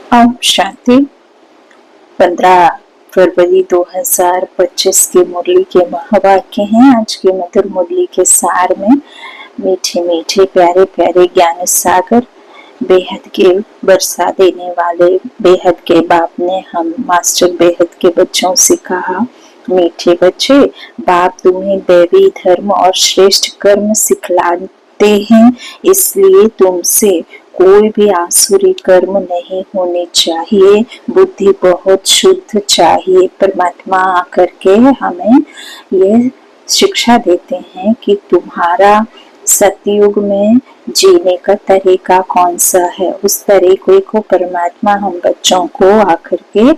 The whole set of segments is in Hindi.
ओम शांति। 15 फरवरी 2025 की मुरली के महावाक्य हैं। आज के मधुर मुरली के सार में मीठे मीठे प्यारे प्यारे ज्ञान सागर बेहद के बरसा देने वाले बेहद के बाप ने हम मास्टर बेहद के बच्चों से कहा, मीठे बच्चे, बाप तुम्हें दैवी धर्म और श्रेष्ठ कर्म सिखलाते हैं, इसलिए तुमसे कोई भी आसुरी कर्म नहीं होने चाहिए। बुद्धि बहुत शुद्ध चाहिए। परमात्मा आकर के हमें ये शिक्षा देते हैं कि तुम्हारा सतयुग में जीने का तरीका कौन सा है। उस तरीके को परमात्मा हम बच्चों को आकर के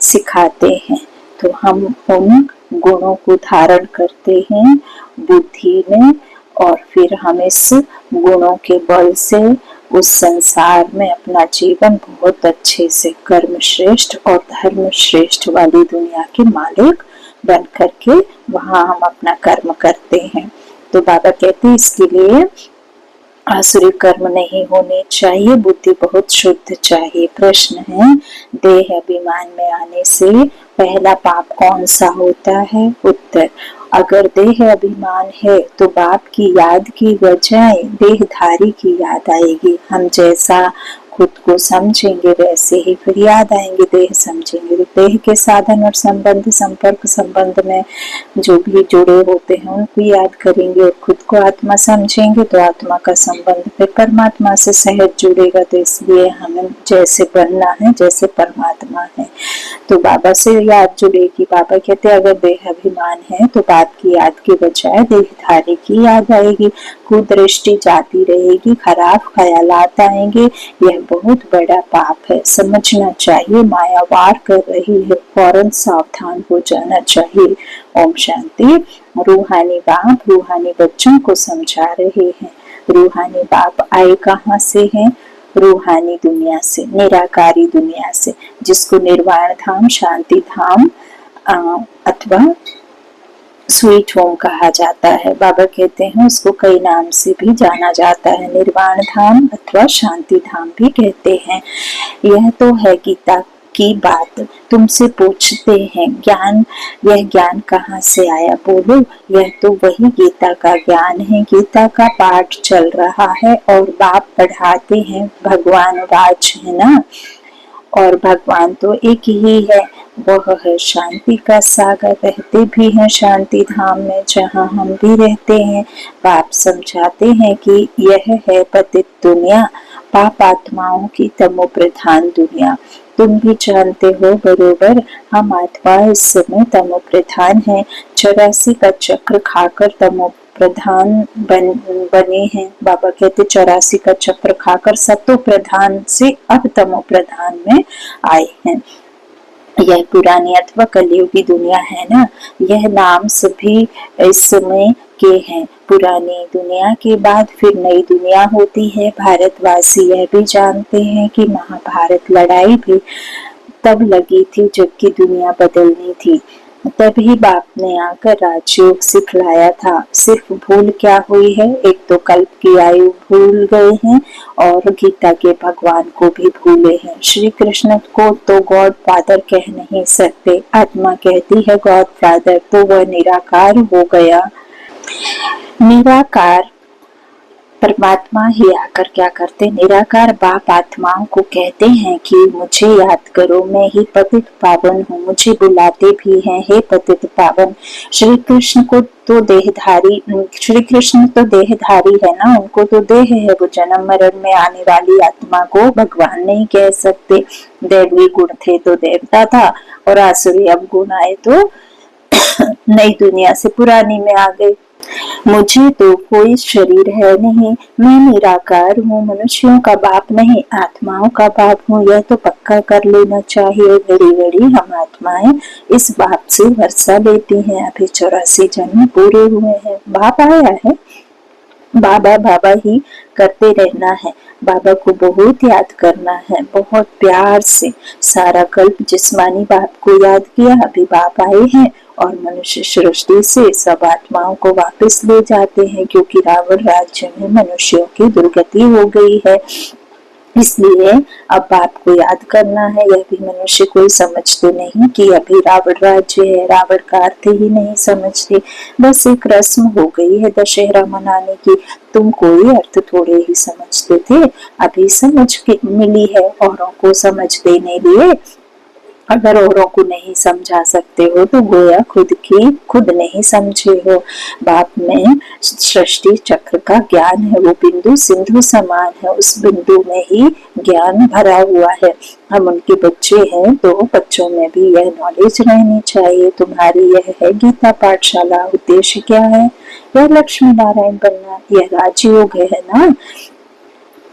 सिखाते हैं। तो हम उन गुणों को धारण करते हैं बुद्धि में, और फिर हम इस गुणों के बल से उस संसार में अपना जीवन बहुत अच्छे से कर्म श्रेष्ठ और धर्म श्रेष्ठ वाली दुनिया के मालिक बन करके वहाँ हम अपना कर्म करते हैं। तो बाबा कहते हैं इसके लिए आसुरी कर्म नहीं होने चाहिए, बुद्धि बहुत शुद्ध चाहिए। प्रश्न है, देह अभिमान में आने से पहला पाप कौन सा होता है? उत्तर, अगर देह अभिमान है तो बाप की याद की बजाय देहधारी की याद आएगी। हम जैसा खुद को समझेंगे वैसे ही फिर याद आएंगे। देह समझेंगे तो देह के साधन और संबंध संपर्क संबंध में जो भी जुड़े होते हैं उनको याद करेंगे, और खुद को आत्मा समझेंगे तो आत्मा का संबंध फिर परमात्मा से सहज जुड़ेगा। तो इसलिए हमें जैसे बनना है जैसे परमात्मा है तो बाबा से याद जुड़ेगी। बाबा कहते हैं अगर देह अभिमान है तो बाप की याद के बजाय देहधारी की याद आएगी, कुदृष्टि जाती रहेगी, खराब ख्यालात आएंगे। यह बहुत बड़ा पाप है, समझना चाहिए। माया वार कर रही है, फौरन सावधान हो जाना चाहिए। ओम शांति। रूहानी बाप रूहानी बच्चों को समझा रहे हैं। रूहानी बाप आए कहाँ से हैं? रूहानी दुनिया से, निराकारी दुनिया से, जिसको निर्वाण धाम, शांति धाम अथवा स्वीट होम कहा जाता है। बाबा कहते हैं उसको कई नाम से भी जाना जाता है, निर्वाण धाम अथवा शांति धाम भी कहते हैं। यह तो है गीता की बात। तुमसे पूछते हैं ज्ञान, यह ज्ञान कहाँ से आया? बोलो, यह तो वही गीता का ज्ञान है। गीता का पाठ चल रहा है और बाप पढ़ाते हैं। भगवान राज है ना, और भगवान तो एक ही है, वह है शांति का सागर। रहते भी हैं शांति धाम में जहाँ हम भी रहते हैं। बाप समझाते हैं कि यह है पतित दुनिया, पाप आत्माओं की तमो प्रधान दुनिया। तुम भी जानते हो बरोबर, हम आत्मा इस समय तमो प्रधान है। 84 का चक्र खाकर तमो प्रधान बने हैं। बाबा कहते 84 का चक्र खाकर सतो प्रधान से अब तमो प्रधान में आए हैं। यह पुरानी अथवा कलयुगी दुनिया है ना, यह नाम सभी इस समय के हैं। पुरानी दुनिया के बाद फिर नई दुनिया होती है। भारतवासी यह भी जानते हैं कि महाभारत लड़ाई भी तब लगी थी जबकि दुनिया बदलनी थी। तभी बाप ने आकर राजयोग सिखलाया था। सिर्फ भूल क्या हुई है? एक तो कल्प की आयु भूल गए हैं और गीता के भगवान को भी भूले हैं। श्री कृष्ण को तो गॉड फादर कह नहीं सकते। आत्मा कहती है गॉड फादर, तो वह निराकार हो गया। निराकार परमात्मा ही आकर क्या करते? निराकार बाप आत्माओं को कहते हैं कि मुझे याद करो, मैं ही पतित पावन हूँ। मुझे बुलाते भी हैं, हे पतित पावन। श्री कृष्ण तो देहधारी है ना, उनको तो देह है। वो जन्म मरण में आने वाली आत्मा को भगवान नहीं कह सकते। दैवी गुण थे तो देवता था, और आसुरी अब गुण आए तो नई दुनिया से पुरानी में आ गए। मुझे तो कोई शरीर है नहीं, मैं निराकार हूँ, मनुष्यों का बाप नहीं, आत्माओं का बाप हूँ। यह तो पक्का कर लेना चाहिए। बड़ी बड़ी हम आत्माएं इस बाप से वर्षा लेती हैं। अभी 84 जन्म पूरे हुए हैं। बाप आया है, बाबा बाबा ही करते रहना है। बाबा को बहुत याद करना है, बहुत प्यार से। सारा कल्प जिस्मानी बाप को याद किया, अभी बाप आए हैं और मनुष्य सृष्टि से सब आत्माओं को वापस ले जाते हैं, क्योंकि रावण राज्य में मनुष्यों की दुर्गति हो गई है। इसलिए अब बाप को याद करना है। यह भी मनुष्य कोई समझते नहीं कि अभी रावण राज्य है, रावण का अर्थ ही नहीं समझते। बस एक रस्म हो गई है दशहरा मनाने की। तुम कोई अर्थ थोड़े ही समझते थे, अभी समझ के मिली है औरों को समझ देने लिए। अगर औरों को नहीं समझा सकते हो तो गोया खुद नहीं समझे हो। बाप में सृष्टि चक्र का ज्ञान है, वो बिंदु सिंधु समान है, उस बिंदु में ही ज्ञान भरा हुआ है। हम उनके बच्चे हैं तो बच्चों में भी यह नॉलेज रहनी चाहिए। तुम्हारी यह है गीता पाठशाला, उद्देश्य क्या है? यह लक्ष्मी नारायण बनना, यह राजयोग है ना।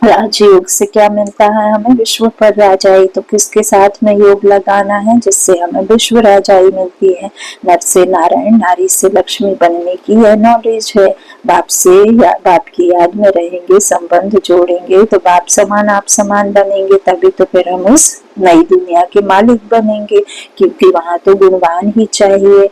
राजयोग से क्या मिलता है हमें? विश्व पर राजाई। तो किसके साथ में योग लगाना है? जिससे हमें विश्व राजाई मिलती है। नर से नारायण, नारी से लक्ष्मी बनने की यह नॉलेज है। बाप से या बाप की याद में रहेंगे, संबंध जोड़ेंगे तो बाप समान आप समान बनेंगे। तभी तो फिर हम उस नई दुनिया के मालिक बनेंगे, क्योंकि वहां तो गुणवान ही चाहिए।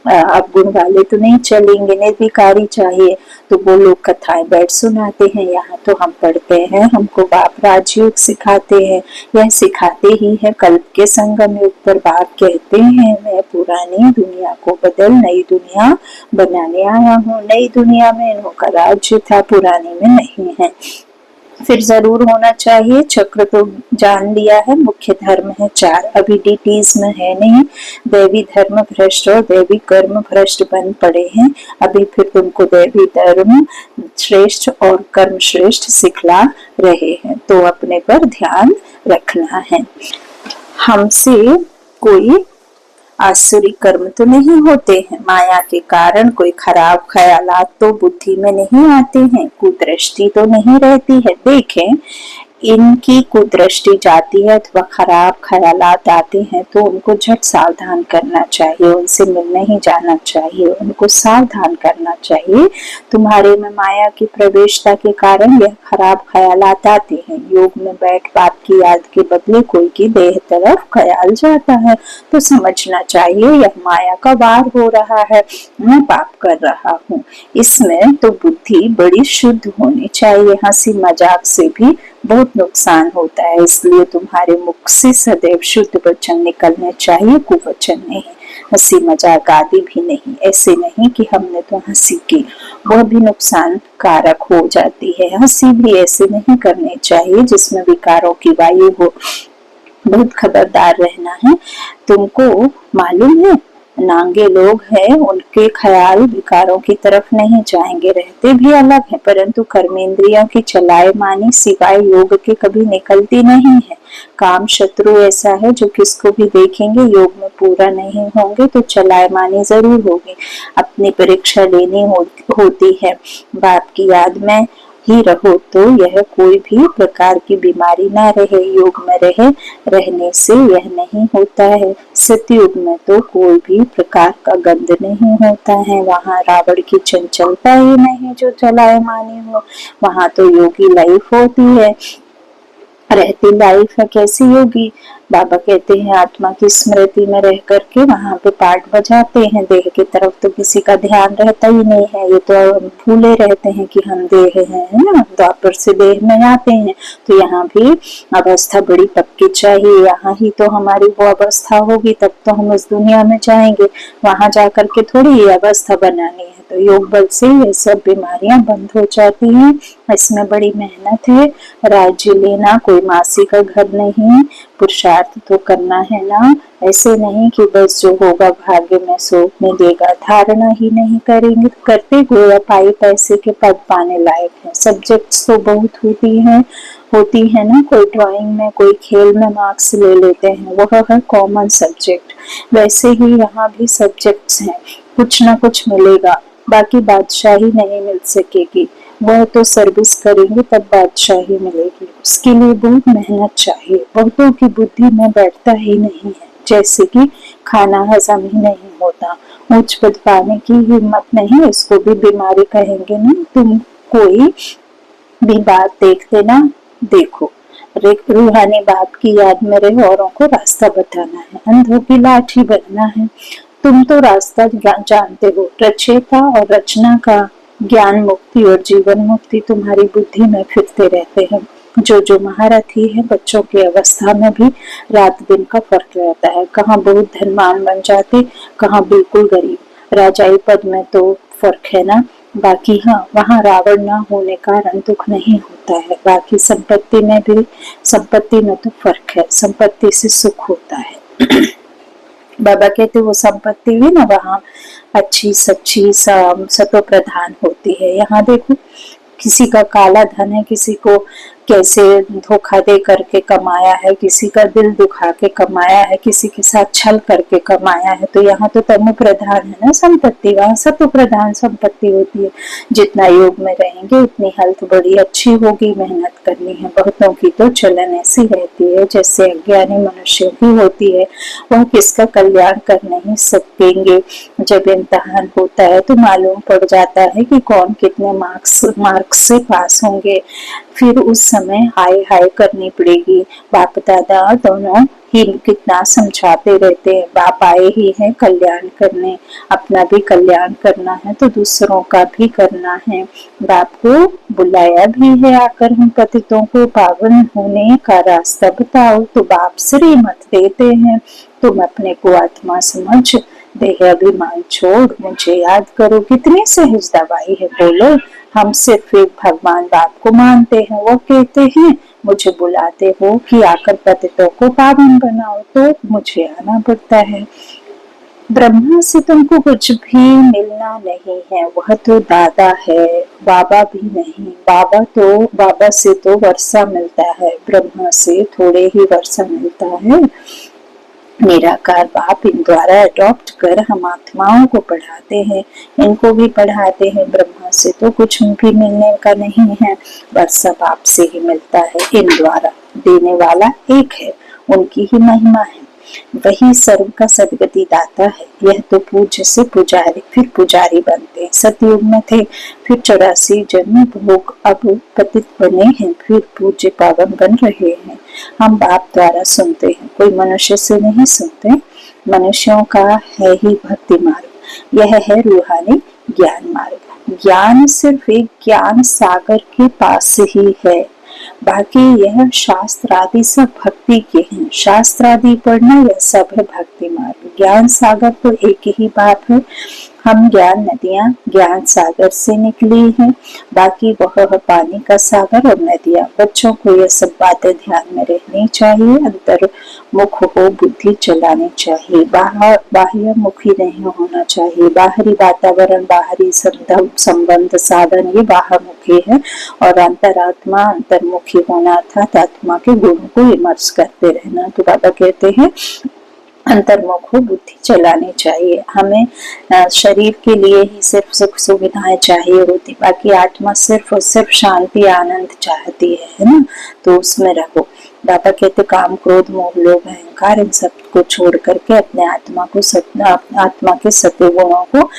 अब गुण वाले तो नहीं चलेंगे, निर्विकारी चाहिए। तो वो लोग कथाएं बैठ सुनाते हैं, यहाँ तो हम पढ़ते हैं, हमको बाप राजयोग सिखाते हैं। यह सिखाते ही है कल्प के संगम युग पर। बाप कहते हैं मैं पुरानी दुनिया को बदल नई दुनिया बनाने आया हूँ। नई दुनिया में इनका राज्य था, पुरानी में नहीं है। फिर जरूर होना चाहिए। चक्र तो जान लिया है, मुख्य धर्म है 4, अभी डिटेल्स में है नहीं। दैवी धर्म भ्रष्ट और दैवी कर्म भ्रष्ट बन पड़े हैं। अभी फिर तुमको दैवी धर्म श्रेष्ठ और कर्म श्रेष्ठ सिखला रहे हैं, तो अपने पर ध्यान रखना है। हमसे कोई आसुरी कर्म तो नहीं होते हैं। माया के कारण कोई खराब ख्यालात तो बुद्धि में नहीं आते हैं, कुदृष्टि तो नहीं रहती है। देखें, इनकी कुदृष्टि जाती है अथवा खराब ख्यालात आते हैं तो उनको झट सावधान करना चाहिए, उनसे मिलने ही जाना चाहिए, उनको सावधान करना चाहिए। तुम्हारे में माया की प्रवेशता के कारण यह खराब ख्यालात आते हैं। योग में बैठ बाप की याद के बदले कोई की देह तरफ ख्याल जाता है तो समझना चाहिए यह माया का वार हो रहा है, मैं पाप कर रहा हूँ। इसमें तो बुद्धि बड़ी शुद्ध होनी चाहिए। हंसी मजाक से भी बहुत नुकसान होता है, इसलिए तुम्हारे मुख से सदैव शुद्ध वचन निकलने चाहिए, कुवचन नहीं, हंसी मजाक आदि भी नहीं। ऐसे नहीं कि हमने तो हंसी की, वह भी नुकसान कारक हो जाती है। हंसी भी ऐसे नहीं करनी चाहिए जिसमें विकारों की वायु हो। बहुत खबरदार रहना है। तुमको मालूम है नांगे लोग हैं, उनके ख्याल विकारों की तरफ नहीं जाएंगे, रहते भी अलग है, परंतु कर्मेंद्रियों की चलाए मानी सिवाय योग के कभी निकलती नहीं है। काम शत्रु ऐसा है जो किसको भी देखेंगे योग में पूरा नहीं होंगे तो चलाए मानी जरूर होगी, अपनी परीक्षा लेनी होती है। बाप की याद में ही रहो तो यह कोई भी प्रकार की बीमारी ना रहे। योग में रहने से यह नहीं होता है। सतयुग में तो कोई भी प्रकार का गंध नहीं होता है, वहाँ रावण की चंचलता ही नहीं जो चलाए मानी हो। वहाँ तो योगी लाइफ होती है, रहती लाइफ है। कैसी योगी? बाबा कहते हैं आत्मा की स्मृति में रह करके वहां पे पाठ बजाते हैं, देह की तरफ तो किसी का ध्यान रहता ही नहीं है। ये तो भूले रहते हैं कि हम देह हैं, है ना। द्वापर से देह में आते हैं तो यहाँ भी अवस्था बड़ी पक्की चाहिए। यहाँ ही तो हमारी वो अवस्था होगी, तब तो हम उस दुनिया में जाएंगे। वहां जाकर के थोड़ी ये अवस्था बनानी है। तो योग बल से ये सब बीमारियां बंद हो जाती हैं। इसमें बड़ी मेहनत है। राज्य लेना कोई मासी का घर नहीं, पुरुषार्थ तो करना है ना। ऐसे नहीं कि बस जो होगा भाग्य में सो मिलेगा, धारणा ही नहीं करेंगे करते गोया पाई पैसे के पद पाने लायक है। सब्जेक्ट्स तो बहुत होती है ना। कोई ड्राइंग में, कोई खेल में मार्क्स ले लेते हैं, वह है कॉमन सब्जेक्ट। वैसे ही यहाँ भी सब्जेक्ट्स हैं, कुछ ना कुछ मिलेगा, बाकी बादशाही नहीं मिल सकेगी। वह तो सर्विस करेंगे तब बादशाही मिलेगी, उसके लिए बहुत मेहनत चाहिए। बहुतों की बुद्धि में बैठता ही नहीं है, जैसे कि खाना हजम ही नहीं होता, ऊंच पद पाने की हिम्मत नहीं, इसको भी बीमारी कहेंगे ना। तुम कोई भी बात देखते ना, देखो रूहानी बाप की याद में रहे, औरों को रास्ता बताना है, अंधों की लाठी बनना है। तुम तो रास्ता जानते हो, रचयिता और रचना का ज्ञान मुक्ति और जीवन मुक्ति तुम्हारी बुद्धि में फिरते रहते हैं। जो महारथी है, बच्चों की अवस्था में भी रात दिन का फर्क रहता है। कहाँ बहुत धनवान बन जाते, कहाँ बिल्कुल गरीब। राजाई पद में तो फर्क है ना, बाकी हाँ वहाँ रावण ना होने का कारण दुख नहीं होता है। बाकी संपत्ति में तो फर्क है, संपत्ति से सुख होता है। बाबा कहते वो संपत्ति भी ना वहाँ अच्छी सच्ची सतो प्रधान होती है। यहाँ देखो किसी का काला धन है, किसी को कैसे धोखा दे करके कमाया है, किसी का दिल दुखा के कमाया है, किसी के साथ छल करके कमाया है। तो यहाँ तो तमो प्रधान है ना संपत्ति, वहाँ सतो प्रधान संपत्ति होती है। जितना योग में रहेंगे उतनी हेल्थ बड़ी अच्छी होगी। मेहनत करनी है। बहुतों की तो चलन ऐसी रहती है जैसे अज्ञानी मनुष्यों की होती है, वह किसका कल्याण कर नहीं सकेंगे। जब इम्तिहान होता है तो मालूम पड़ जाता है कि कौन कितने मार्क्स से पास होंगे। फिर उस समय हाय हाय करनी पड़ेगी। बाप दादा दोनों ही कितना समझाते रहते हैं। बाप आए ही हैं कल्याण करने, अपना भी कल्याण करना है तो दूसरों का भी करना है। बाप को बुलाया भी है आकर हम पतितों को पावन होने का रास्ता बताओ। तो बाप श्रीमत देते हैं, तुम अपने को आत्मा समझ देह अभिमान छोड़ मुझे याद करो। कितनी सहज दवाई है बोलो। हम सिर्फ एक भगवान बाप को मानते हैं, वो कहते हैं मुझे बुलाते हो कि आकर पतितों को पावन बनाओ, तो मुझे आना पड़ता है। ब्रह्मा से तुमको कुछ भी मिलना नहीं है, वह तो दादा है, बाबा भी नहीं। बाबा से तो वर्षा मिलता है, ब्रह्मा से थोड़े ही वर्षा मिलता है। निराकार बाप इन द्वारा अडॉप्ट कर हम आत्माओं को पढ़ाते हैं, इनको भी पढ़ाते हैं। ब्रह्मा से तो कुछ भी मिलने का नहीं है, वर्षा बाप से ही मिलता है। इन द्वारा देने वाला एक है, उनकी ही महिमा है, वही सर्व का सदगति दाता है। यह तो पूज्य से पुजारी फिर पुजारी बनते हैं। सतयुग में थे, फिर 84 जन्म भोग, अब पतित बने हैं, फिर पूज्य पावन बन रहे हैं। हम बाप द्वारा सुनते हैं, कोई मनुष्य से नहीं सुनते। मनुष्यों का है ही भक्ति मार्ग, यह है रूहानी ज्ञान मार्ग। ज्ञान सिर्फ एक ज्ञान सागर के पास ही है, बाकी यह शास्त्र आदि सब भक्ति के हैं। शास्त्र आदि पढ़ना यह सब है भक्ति मार्ग। ज्ञान सागर तो एक ही बात है। हम ज्ञान नदियां ज्ञान सागर से निकली हैं, बाकी वह पानी का सागर और नदियां। बच्चों को यह सब बातें ध्यान में रहनी चाहिए। अंतर्मुख हो बुद्धि चलानी चाहिए, बाह्य मुखी नहीं होना चाहिए। बाहरी वातावरण, बाहरी संबंध साधन ये बाह्य मुखी है, और अंतरात्मा अंतर्मुखी होना अर्थात आत्मा के गुणों को इमर्स करते रहना। तो बाबा कहते हैं अंतर्मुख हो बुद्धि चलानी चाहिए। हमें शरीर के लिए ही सिर्फ सुख सुविधाएं चाहिए होती, बाकी आत्मा सिर्फ और सिर्फ शांति आनंद चाहती है ना, तो उसमें रहो। बाबा कहते काम क्रोध मोह लोभ अहंकार इन सब को छोड़ करके अपने आत्मा के सत्य गुणों को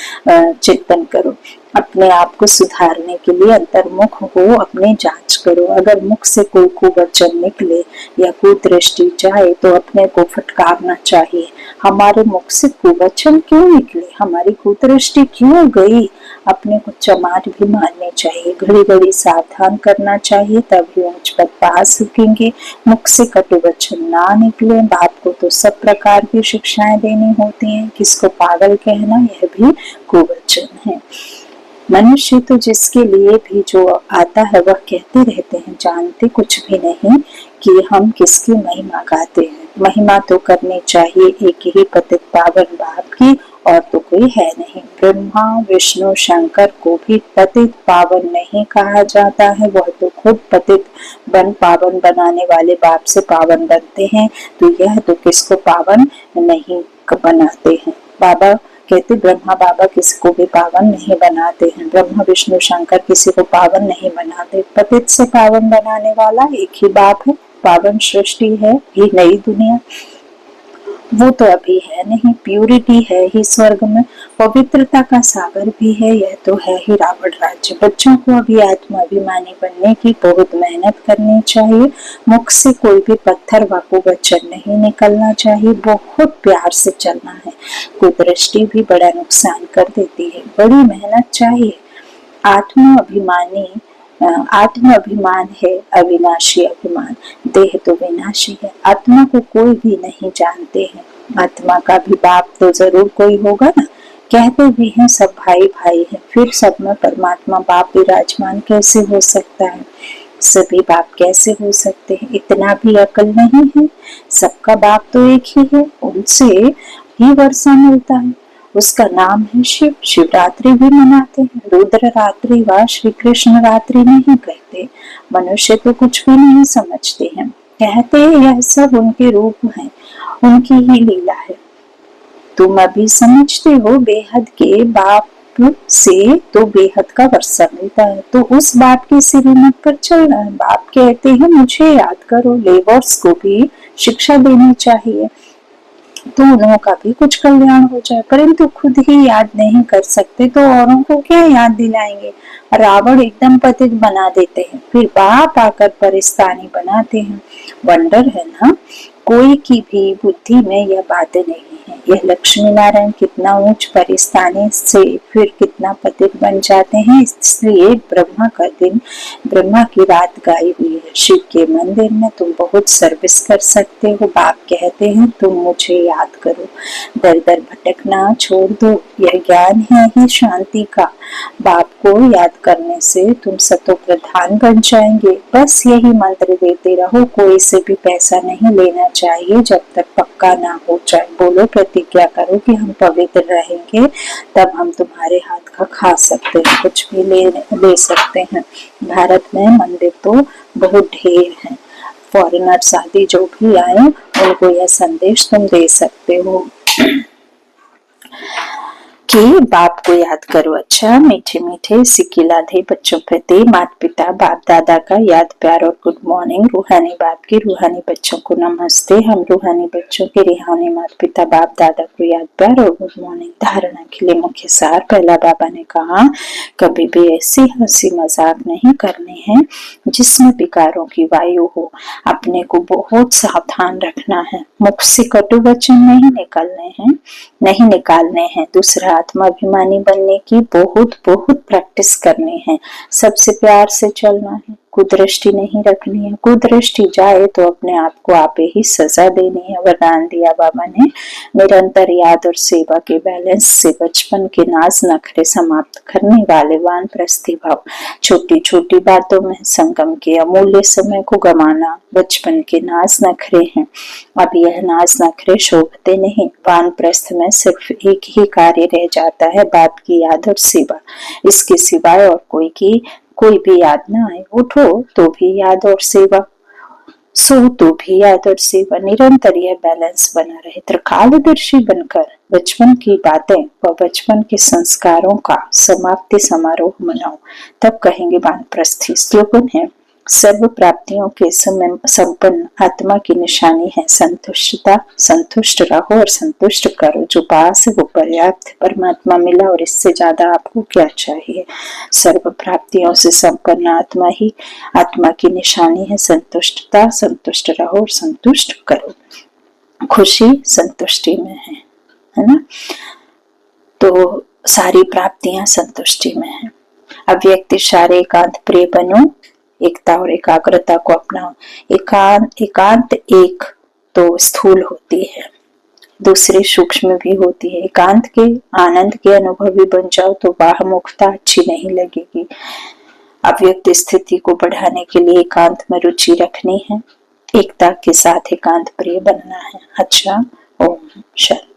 चिंतन करो। अपने आप को सुधारने के लिए अंतर्मुख हो, अपने जांच करो। अगर मुख से कोई कुवचन निकले या कुदृष्टि जाए तो अपने को फटकारना चाहिए। हमारे मुख से कुवचन क्यों निकले, हमारी कुदृष्टि क्यों गई, अपने को चमाट भी मारनी चाहिए। घड़ी घड़ी सावधान करना चाहिए, तभी ऊंच पद पा सकेंगे। मुख से कटु वचन ना निकले। बाप को तो सब प्रकार की शिक्षाएं देनी होती हैं, किसको पागल कहना यह भी कुवचन है। मनुष्य तो जिसके लिए भी जो आता है वह कहते रहते हैं, जानते कुछ भी नहीं कि हम किसकी महिमा गाते हैं। महिमा तो करनी चाहिए एक ही पतित पावन बाप की, और तो कोई है नहीं। ब्रह्मा विष्णु शंकर को भी पतित पावन नहीं कहा जाता है, वह तो खुद पतित बन पावन बनाने वाले बाप से पावन बनते हैं। तो यह तो किसको पावन नहीं बनाते हैं। बाबा कहते ब्रह्मा बाबा किसी को भी पावन नहीं बनाते हैं, ब्रह्मा विष्णु शंकर किसी को पावन नहीं बनाते। पतित से पावन बनाने वाला एक ही बाप है। पावन सृष्टि है ये नई दुनिया, वो तो अभी है नहीं। प्यूरिटी है ही स्वर्ग में, पवित्रता का सागर भी है, यह तो है ही रावण राज्य। बच्चों को अभी आत्माभिमानी बनने की बहुत मेहनत करनी चाहिए। मुख से कोई भी पत्थर व वचन नहीं निकलना चाहिए, बहुत प्यार से चलना है। कुदृष्टि भी बड़ा नुकसान कर देती है, बड़ी मेहनत चाहिए। आत्माभिमानी आत्म अभिमान है अविनाशी अभिमान, देह तो विनाशी है। आत्मा को कोई भी नहीं जानते हैं। आत्मा का भी बाप तो जरूर कोई होगा ना। कहते भी हैं सब भाई भाई है, फिर सब में परमात्मा बाप विराजमान कैसे हो सकता है? सभी बाप कैसे हो सकते हैं? इतना भी अकल नहीं है। सबका बाप तो एक ही है, उनसे ही वर्षा मिलता है। उसका नाम है शिव। शिवरात्रि भी मनाते हैं, रुद्र रात्रि व श्री कृष्ण रात्रि नहीं कहते। मनुष्य तो कुछ भी नहीं समझते हैं, कहते यह सब उनके रूप हैं, उनकी ही लीला है। तुम अभी समझते हो बेहद के बाप से तो बेहद का वर्षा मिलता है, तो उस बाप की श्रीमत पर चलना है। बाप कहते हैं मुझे याद करो, लेबर्स को भी शिक्षा देनी चाहिए तो उन का भी कुछ कल्याण हो जाए, परंतु खुद ही याद नहीं कर सकते तो औरों को क्या याद दिलाएंगे? रावण एकदम पतित बना देते हैं, फिर बाप आकर परिस्तानी बनाते हैं। वंडर है ना, कोई की भी बुद्धि में यह बातें नहीं है। यह लक्ष्मी नारायण कितना ऊंच परिस्तानी से फिर कितना पतित बन जाते हैं। इसलिए ब्रह्मा का दिन, ब्रह्मा की रात गाई हुई है। शिव के मंदिर में तुम बहुत सर्विस कर सकते हो। बाप कहते हैं तुम मुझे याद करो, दर दर भटकना छोड़ दो, यह ज्ञान है ही शांति का। बाप को याद करने से तुम सतो प्रधान बन जाएंगे। बस यही मंत्र देते रहो, कोई से भी पैसा नहीं लेना चाहिए जब तक पक्का ना हो जाए। बोलो प्रतिज्ञा करो कि हम पवित्र रहेंगे, तब हम तुम्हारे हाथ का खा सकते हैं, कुछ भी ले सकते हैं। भारत में मंदिर तो बहुत ढेर हैं। फॉरेनर्स आदि जो भी आए उनको यह संदेश तुम दे सकते हो कि बाप को याद करो। अच्छा, मीठे मीठे सिकिलाधे बच्चों प्रति माता पिता बाप दादा का याद प्यार और गुड मॉर्निंग। रूहानी बाप की रूहानी बच्चों को नमस्ते। हम रूहानी बच्चों के रूहानी माता पिता बाप दादा को याद प्यार और गुड मॉर्निंग। धारणा के लिए मुख्य सार। पहला बाबा ने कहा कभी भी ऐसी हंसी मजाक नहीं करनी है जिसमें विकारों की वायु हो। अपने को बहुत सावधान रखना है, मुख से कटु वचन नहीं निकालने हैं। दूसरा, आत्माभिमानी बनने की बहुत बहुत प्रैक्टिस करनी है। सबसे प्यार से चलना है, कुदृष्टि नहीं रखनी है। कुदृष्टि जाए तो अपने आप को आप ही सजा देनी है। वरदान दिया बाबा ने, निरंतर याद और सेवा के बैलेंस से बचपन के नाज नखरे समाप्त करने वाले वानप्रस्थी भाव। छोटी छोटी बातों में संगम के अमूल्य समय को गंवाना बचपन के नाज नखरे हैं। अब यह नाज नखरे शोभते नहीं। वानप्रस्थ में सिर्फ एक ही कार्य रह जाता है, बाप की याद और सेवा। इसके सिवाय और कोई भी याद ना आए। उठो तो भी याद और सेवा, सो तो भी याद और सेवा। निरंतर यह बैलेंस बना रहे। त्रिकालदर्शी बनकर बचपन की बातें व बचपन के संस्कारों का समाप्ति समारोह मनाओ, तब कहेंगे वानप्रस्थी। स्लोगन है, सर्व प्राप्तियों के संपन्न आत्मा की निशानी है संतुष्टता। संतुष्ट रहो और संतुष्ट करो। जो पास है वो पर्याप्त। परमात्मा मिला और इससे ज्यादा आपको क्या चाहिए? सर्व प्राप्तियों से संपन्न आत्मा ही आत्मा की निशानी है संतुष्टता। संतुष्ट रहो और संतुष्ट करो। खुशी संतुष्टि में है ना? तो सारी प्राप्तियां संतुष्टि में है। अव्यक्त सारे एकांत प्रिय बनो, एकता और एकाग्रता को अपनाओ। एकांत एक तो स्थूल होती है, दूसरी सूक्ष्म भी होती है। एकांत के आनंद के अनुभवी बन जाओ तो बाहमुखता अच्छी नहीं लगेगी। अव्यक्त स्थिति को बढ़ाने के लिए एकांत में रुचि रखनी है, एकता के साथ एकांत प्रिय बनना है। अच्छा, ओम शांति।